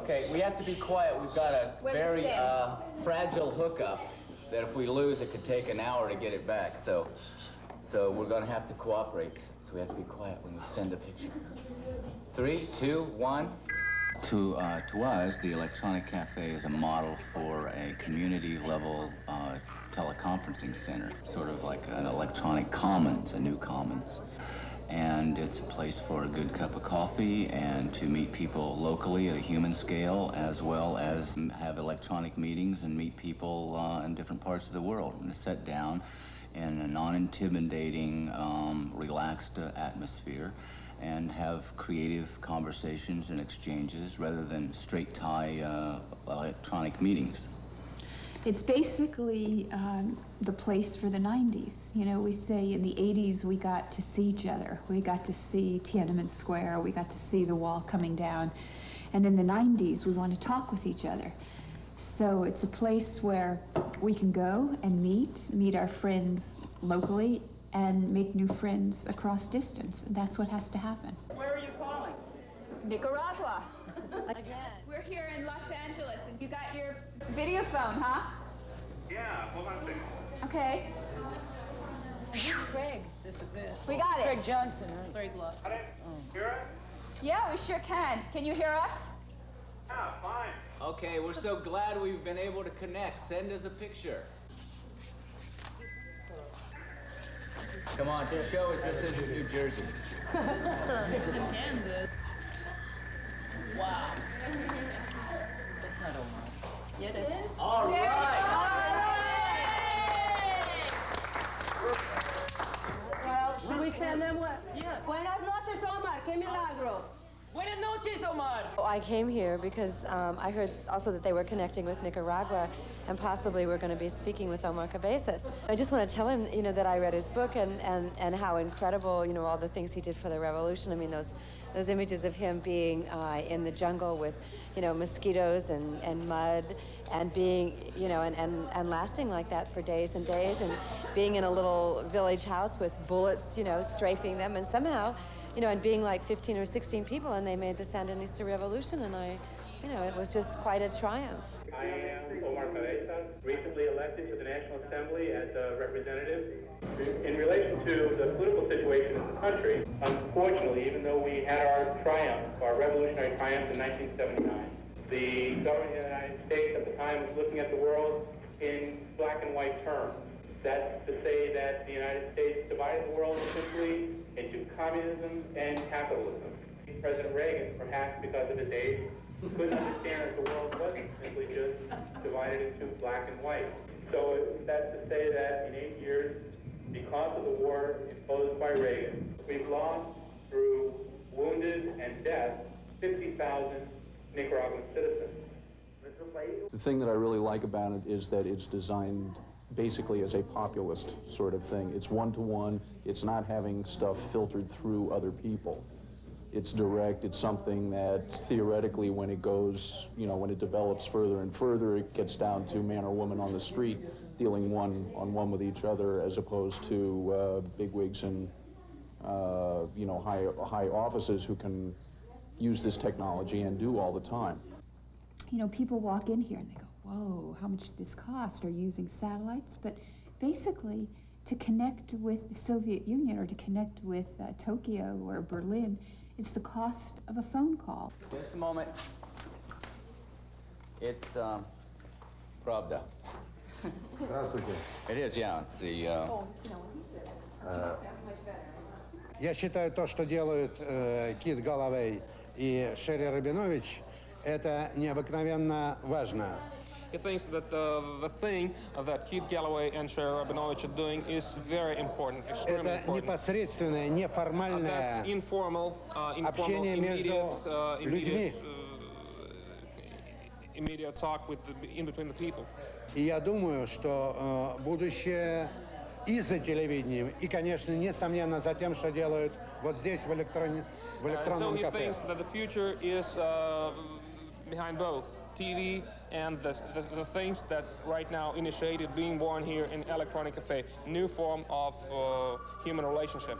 Okay, we have to be quiet. We've got a very fragile hookup that if we lose, it could take an hour to get it back. So we're going to have to cooperate. So we have to be quiet when we send a picture. 3, 2, 1. To us, the Electronic Cafe is a model for a community-level teleconferencing center, sort of like an electronic commons, a new commons. And it's a place for a good cup of coffee and to meet people locally at a human scale, as well as have electronic meetings and meet people in different parts of the world, and to sit down in a non-intimidating, relaxed atmosphere and have creative conversations and exchanges rather than straight-tie electronic meetings. It's basically the place for the 90s. You know, we say in the 80s we got to see each other. We got to see Tiananmen Square. We got to see the wall coming down. And in the 90s, we want to talk with each other. So it's a place where we can go and meet our friends locally, and make new friends across distance. And that's what has to happen. Where are you calling? Nicaragua. Again. We're here in Los Angeles, and you got your video phone, huh? Yeah, hold on a second. Okay. This is Craig. This is it. We got it. Craig Johnson, right? Craig Love. Got it? Hear it? Yeah, we sure can. Can you hear us? Yeah, fine. Okay, we're so glad we've been able to connect. Send us a picture. Come on, show us this is New Jersey. It's in Kansas. Wow. That's not Omar. Yeah, it is. All right. Well, should we send them what? Yes. Buenas noches, Omar. Qué milagro. Buenas noches, Omar. I came here because I heard also that they were connecting with Nicaragua, and possibly we're going to be speaking with Omar Cabezas. I just want to tell him, you know, that I read his book and how incredible, you know, all the things he did for the revolution. I mean, those images of him being in the jungle with, you know, mosquitoes and mud, and being, you know, and lasting like that for days and days, and being in a little village house with bullets, you know, strafing them, and somehow, you know, and being like 15 or 16 people, and they made the Sandinista Revolution, and you know, it was just quite a triumph. I am Omar Cabezas, recently elected to the National Assembly as a representative. In relation to the political situation in the country, unfortunately, even though we had our triumph, our revolutionary triumph in 1979, the government of the United States at the time was looking at the world in black and white terms. That's to say that the United States divided the world simply into communism and capitalism. President Reagan, perhaps because of his age, couldn't understand that the world wasn't simply just divided into black and white. So that's to say that in 8 years, because of the war imposed by Reagan, we've lost through wounded and death 50,000 Nicaraguan citizens. The thing that I really like about it is that it's designed basically as a populist sort of thing. It's one-to-one. It's not having stuff filtered through other people. It's direct. It's something that theoretically, when it goes, you know, when it develops further and further, it gets down to man or woman on the street dealing one-on-one with each other, as opposed to bigwigs and you know, high offices who can use this technology and do all the time. You know, people walk in here and they go, whoa, how much did this cost? Are you using satellites? But basically, to connect with the Soviet Union or to connect with Tokyo or Berlin, it's the cost of a phone call. Just a moment. It's Pravda. It is, yeah. It's the. Я считаю, то, что делают Кит Galloway и Sherrie Rabinowitz, это необыкновенно важно. He thinks that the thing that Kit Galloway and Sherrie Rabinowitz are doing is very important, extremely Это important. непосредственное, неформальное That's informal, общение между людьми. Immediate talk in between the people. И я думаю, что будущее и за телевидением, и, конечно, несомненно, за тем, что делают вот здесь, в электронном So he кафе. thinks that the future is behind both TV and the things that right now initiated being born here in Electronic Cafe, new form of human relationship.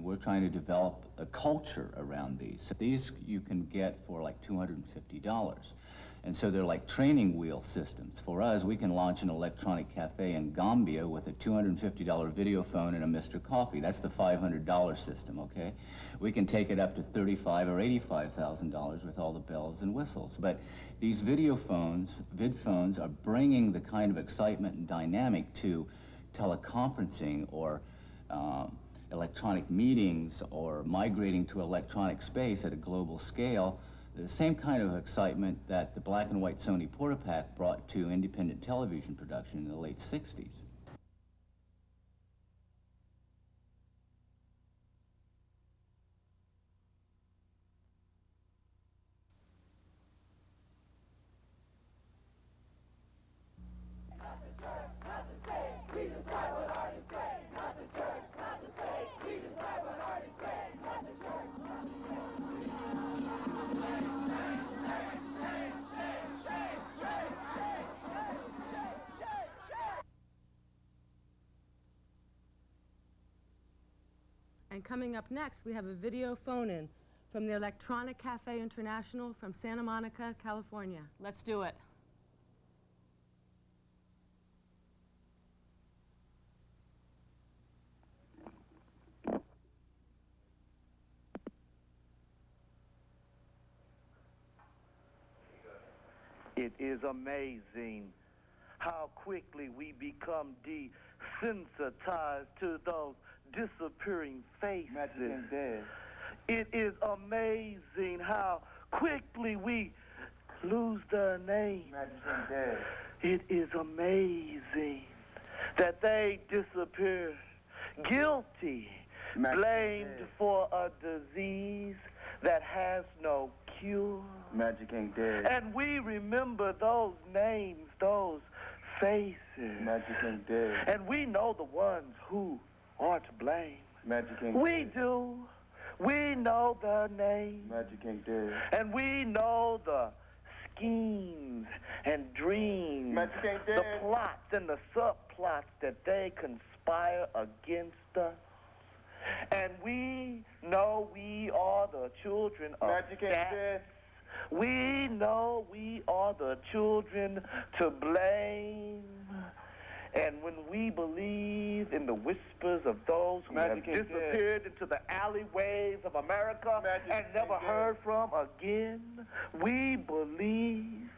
We're trying to develop a culture around these. So these you can get for like $250. And so they're like training wheel systems. For us, we can launch an electronic cafe in Gambia with a $250 video phone and a Mr. Coffee. That's the $500 system, okay? We can take it up to $35,000 or $85,000 with all the bells and whistles. But these video phones, vid phones, are bringing the kind of excitement and dynamic to teleconferencing or electronic meetings or migrating to electronic space at a global scale. The same kind of excitement that the black and white Sony Portapak brought to independent television production in the late 60s. And coming up next, we have a video phone-in from the Electronic Cafe International from Santa Monica, California. Let's do it. It is amazing how quickly we become desensitized to those disappearing faces. It is amazing how quickly we lose their name. It is amazing that they disappear guilty, blamed for a disease that has no cure. Magic ain't dead. And we remember those names, those faces. Magic ain't dead. And we know the ones who are to blame. Magic ain't We dead. do. We know their names. Magic ain't dead. And we know the schemes and dreams. Magic ain't The dead. plots and the subplots that they conspire against us. And we know we are the children of Magic ain't that. dead. We know we are the children to blame. And when we believe in the whispers of those who Magic have ain't disappeared into the alleyways of America Magic and never ain't heard from again, we believe.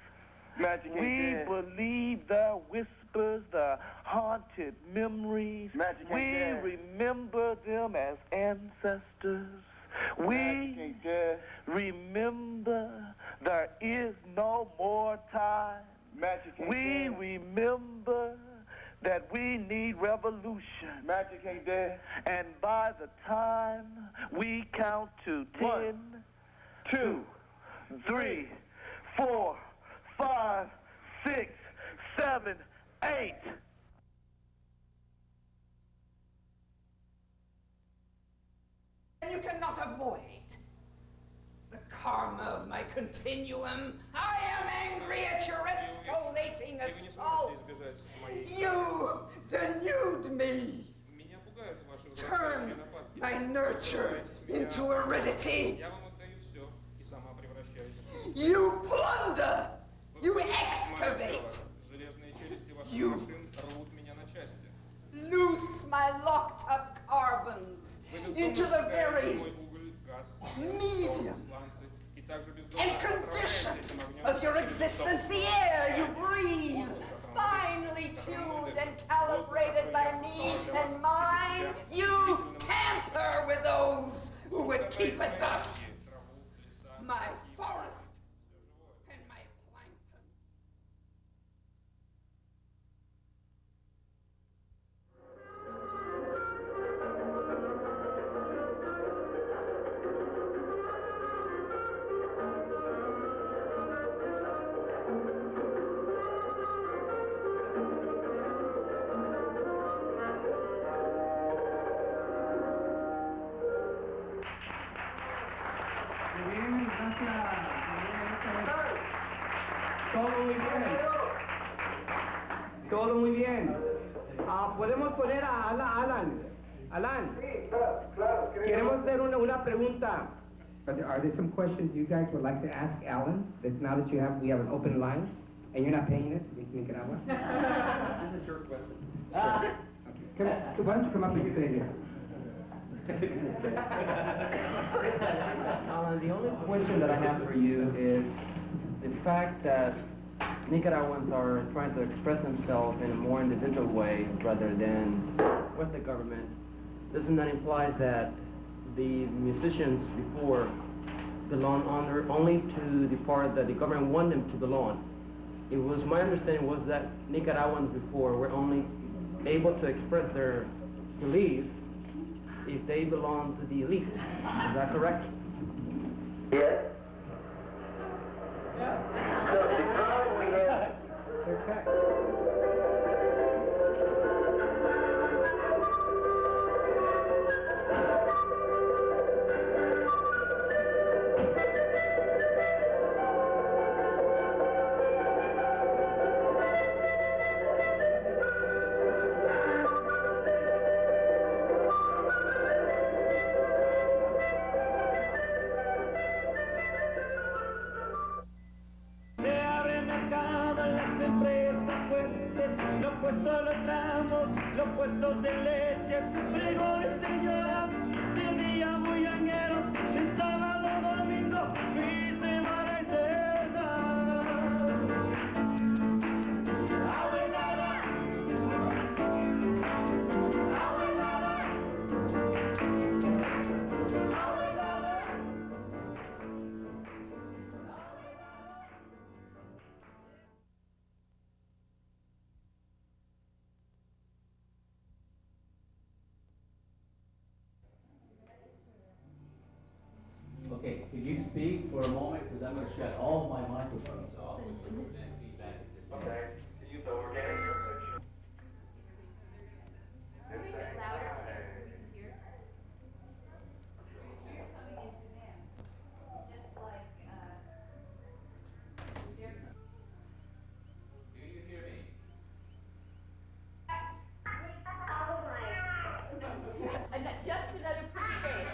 Magic ain't We dead. believe the whispers, the haunted memories. Magic ain't We dead. remember them as ancestors. We Magic ain't dead. remember there is no more time. Magic ain't We dead. remember that we need revolution. Magic ain't dead. And by the time we count to 10, 1, 2, 3, 4, 5, 6, 7, 8. You cannot avoid the karma of my continuum. I am angry at your escalating assault. You denude me. Turn my nurture into aridity. You plunder. You excavate. You loose my locked up carbons into the very medium and condition of your existence, the air you breathe, finely tuned and calibrated by me and mine. You tamper with those who would keep it thus. My forest and my plankton. Todo muy bien. Todo muy bien. ¿Podemos poner a Alan? Alan. Sí, claro que Queremos hacer una pregunta. Are there some questions you guys would like to ask Alan? That now that we have an open line, and you're not paying it, Nicaragua? This is your question. Okay. Why don't you come up and say it? Alan, the only question that I have for you is the fact that Nicaraguans are trying to express themselves in a more individual way rather than with the government. Doesn't that imply that the musicians before belong only to the part that the government wanted them to belong? It was my understanding was that Nicaraguans before were only able to express their belief if they belong to the elite. Is that correct? Yes. Okay, can you speak for a moment? Because I'm going to shut all my microphones off, which will then feedback at this end. Okay. So we're getting your picture. Do you hear me? And just another pretty face.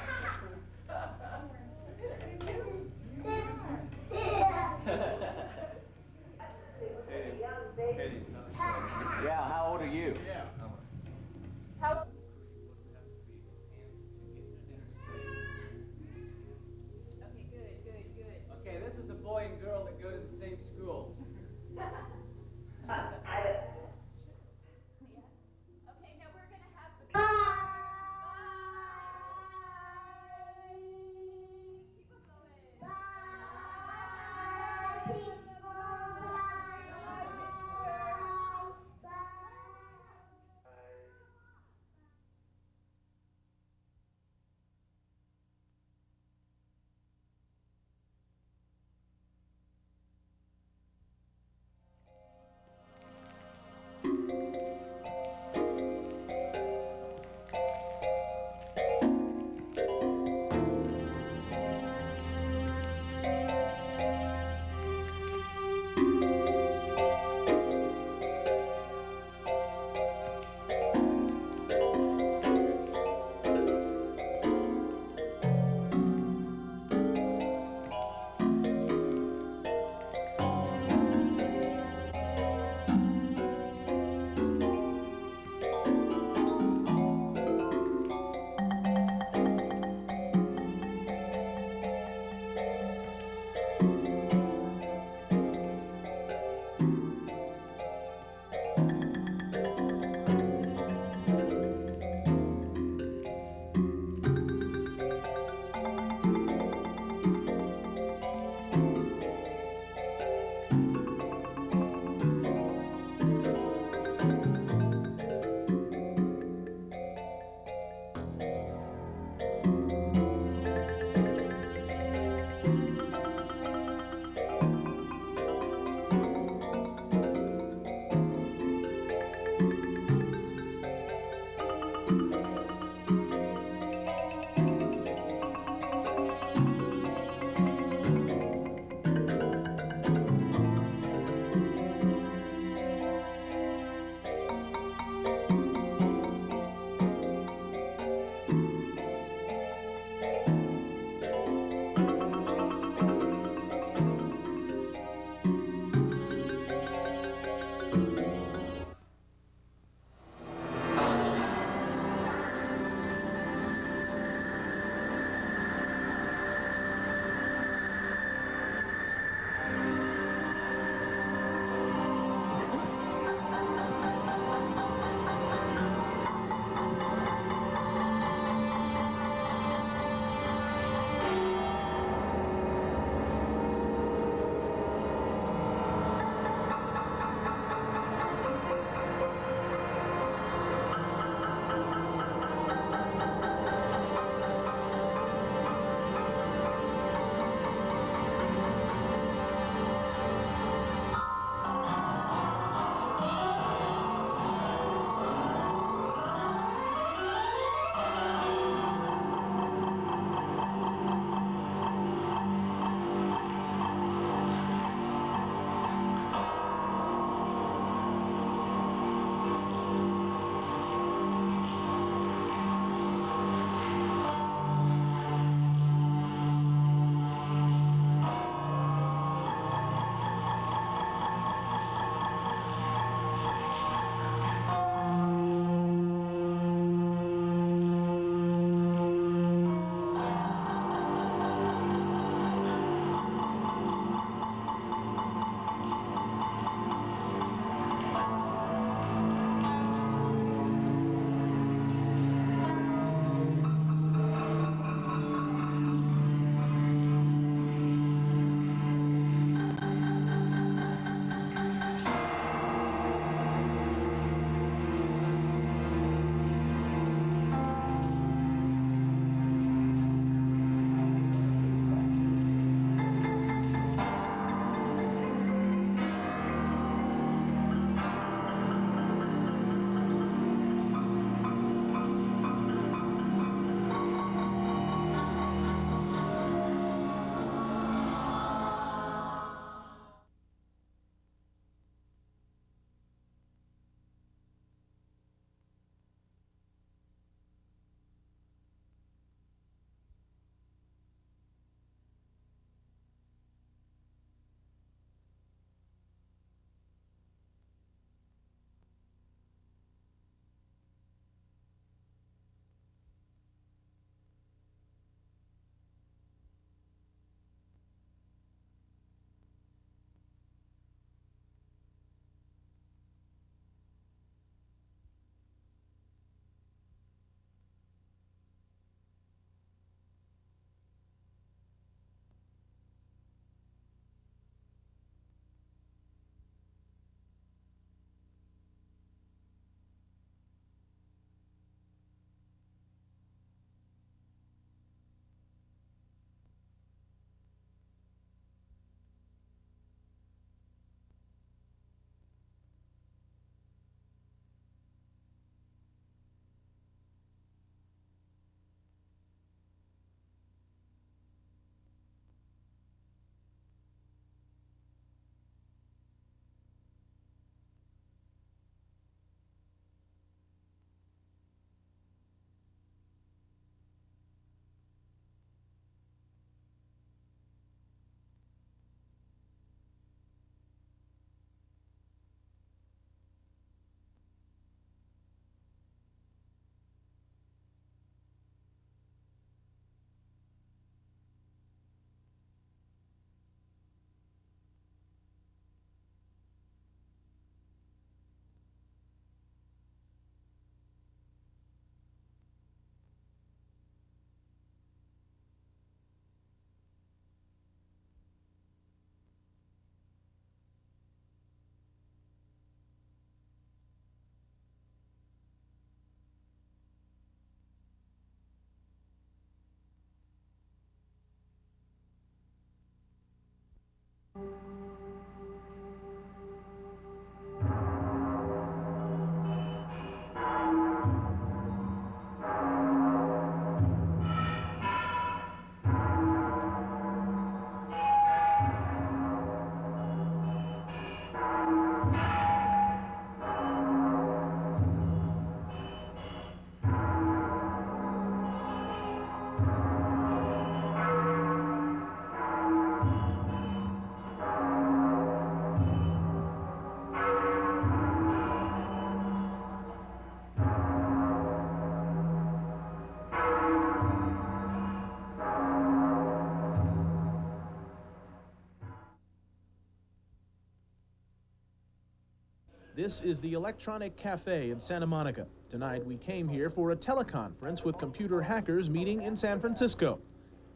This is the Electronic Cafe in Santa Monica. Tonight we came here for a teleconference with computer hackers meeting in San Francisco.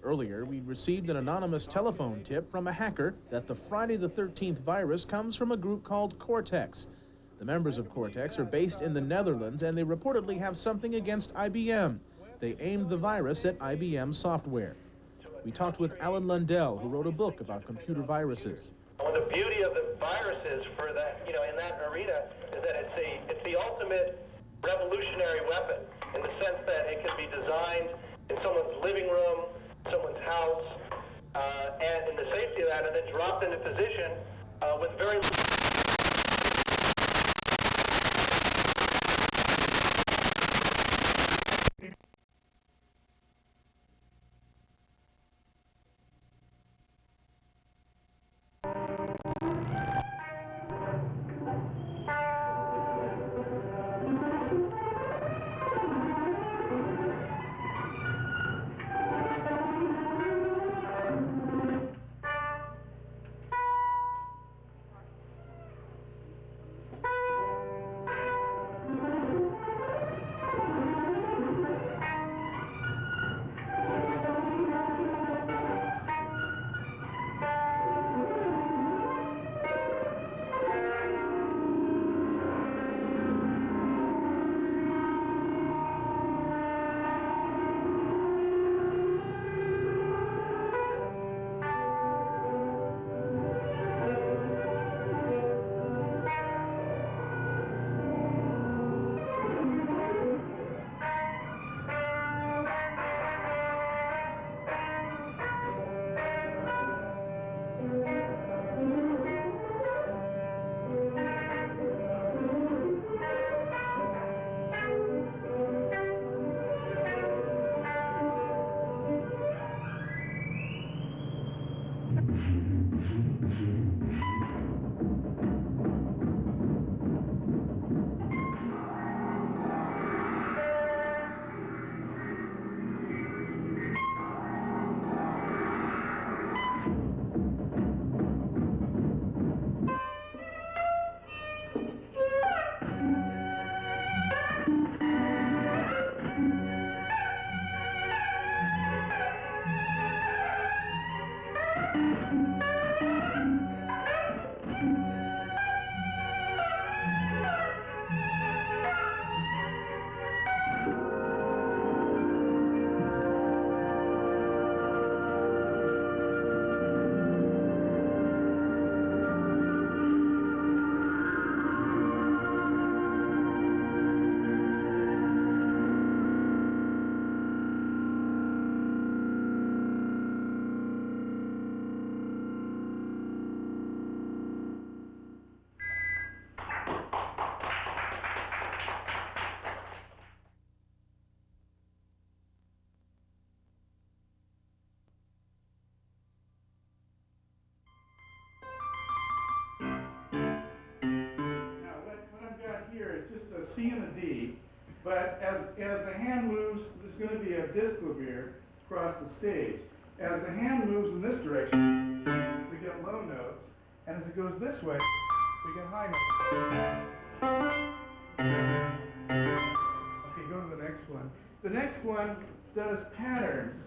Earlier, we received an anonymous telephone tip from a hacker that the Friday the 13th virus comes from a group called Cortex. The members of Cortex are based in the Netherlands, and they reportedly have something against IBM. They aimed the virus at IBM software. We talked with Alan Lundell, who wrote a book about computer viruses. Well, the beauty of the viruses for that, in that arena is that it's the ultimate revolutionary weapon in the sense that it can be designed in someone's living room, someone's house, and in the safety of that, and then dropped into position with very C and a D, but as the hand moves, there's going to be a disclavier across the stage. As the hand moves in this direction, we get low notes, and as it goes this way, we get high notes. Okay, go to the next one. The next one does patterns.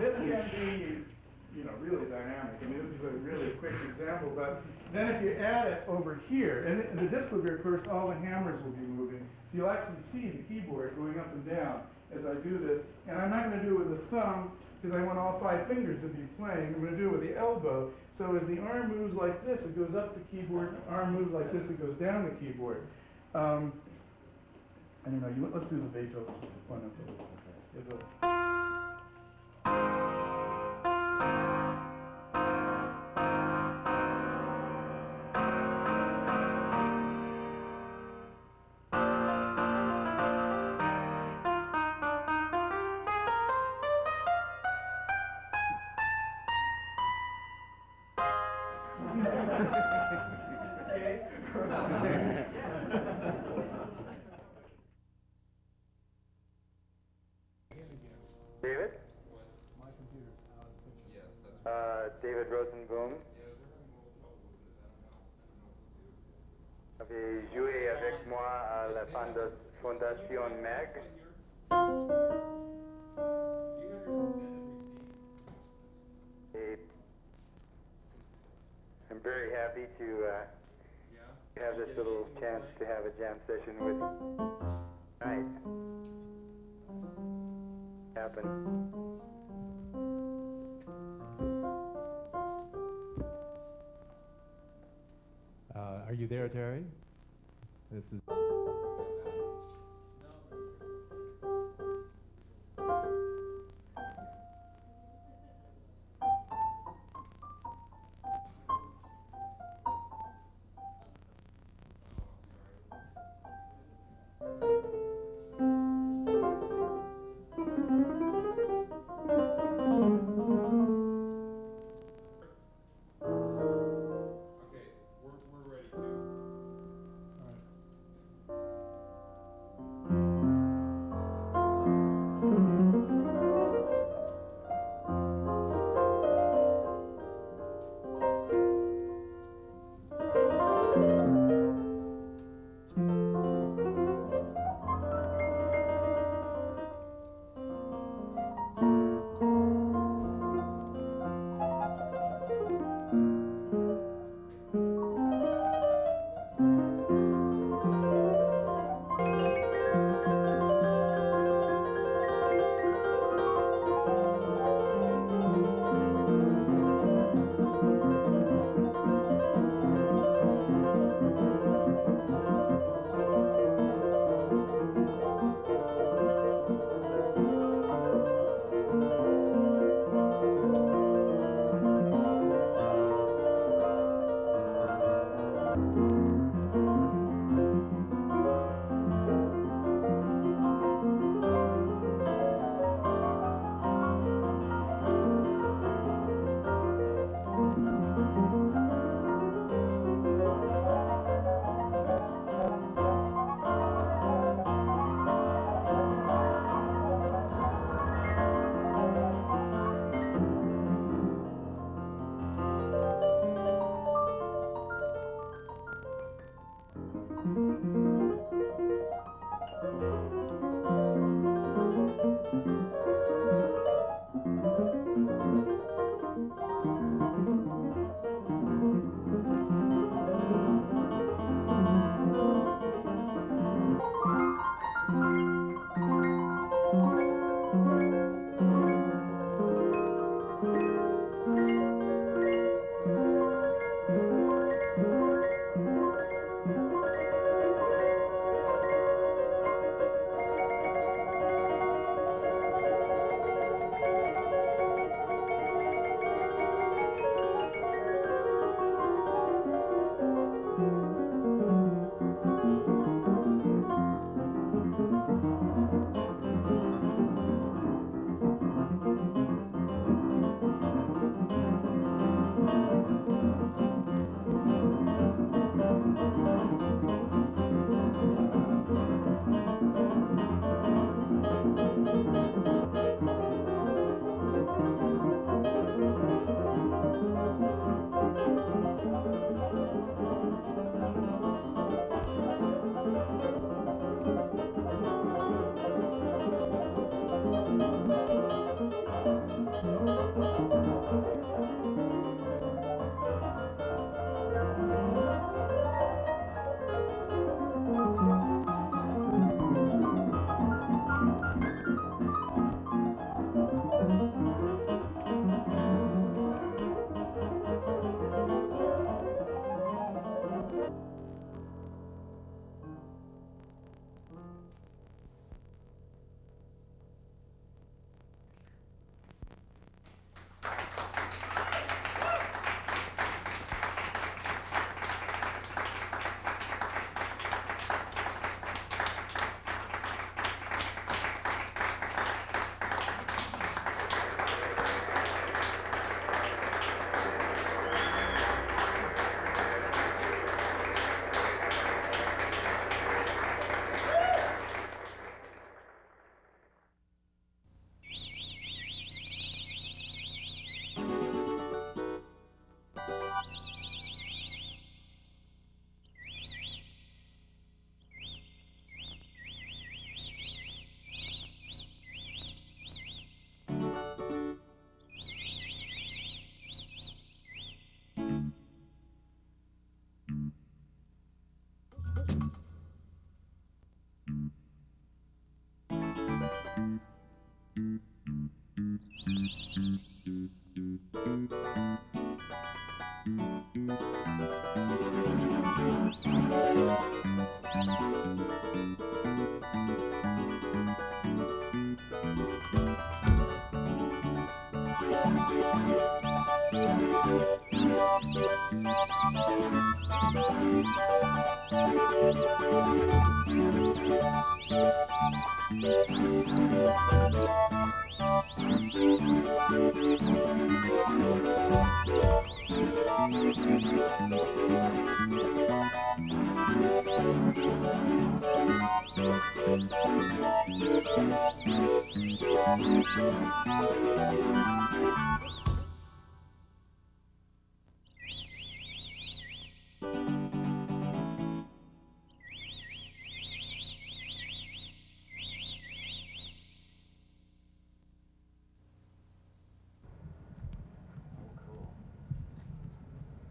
This can be, really dynamic. I mean, this is a really quick example, but then if you add it over here, and the disclavier, of course, all the hammers will be moving. So you'll actually see the keyboard going up and down as I do this. And I'm not going to do it with the thumb, because I want all 5 fingers to be playing. I'm going to do it with the elbow. So as the arm moves like this, it goes up the keyboard. The arm moves like this, it goes down the keyboard. I don't know. Let's do the Beethoven for fun of it. avez joué avec moi à la Fondation Meg. Et I'm very happy to have this little chance to have a jam session with tonight. Happen. Are you there, Terry? This is.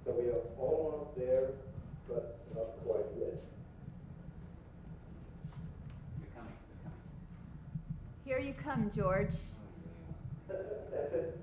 So we are almost there, but not quite yet. You're coming, you're coming. Here you come, George.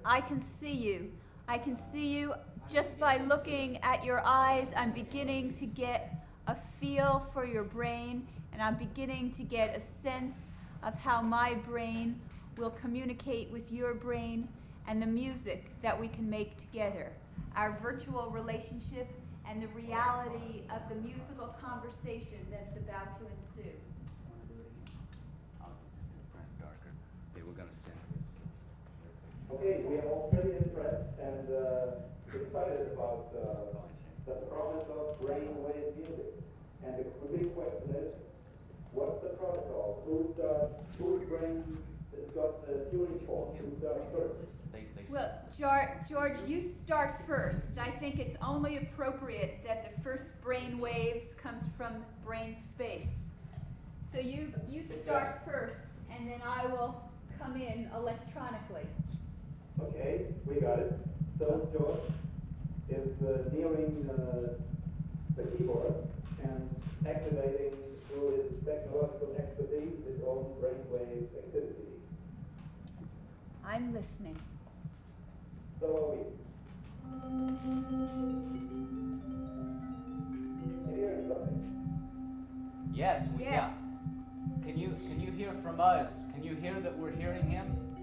I can see you. I can see you just by looking at your eyes. I'm beginning to get a feel for your brain, and I'm beginning to get a sense of how my brain will communicate with your brain and the music that we can make together. Our virtual relationship and the reality of the musical conversation that's about to ensue. Darker. Okay, we're gonna send this. Okay, we are all pretty impressed and excited about the promise of brainwave music. And the big question is, what's the protocol? Whose brain has got the tuning fork? Who starts first? Well, George, you start first. I think it's only appropriate that the first brain waves comes from brain space. So you start first, and then I will come in electronically. Okay, we got it. So George is nearing the keyboard and activating through his technological expertise his own brainwave activity. I'm listening. So are we. Can you hear something? Yes, we Yes. Can you hear from us? Can you hear that we're hearing him?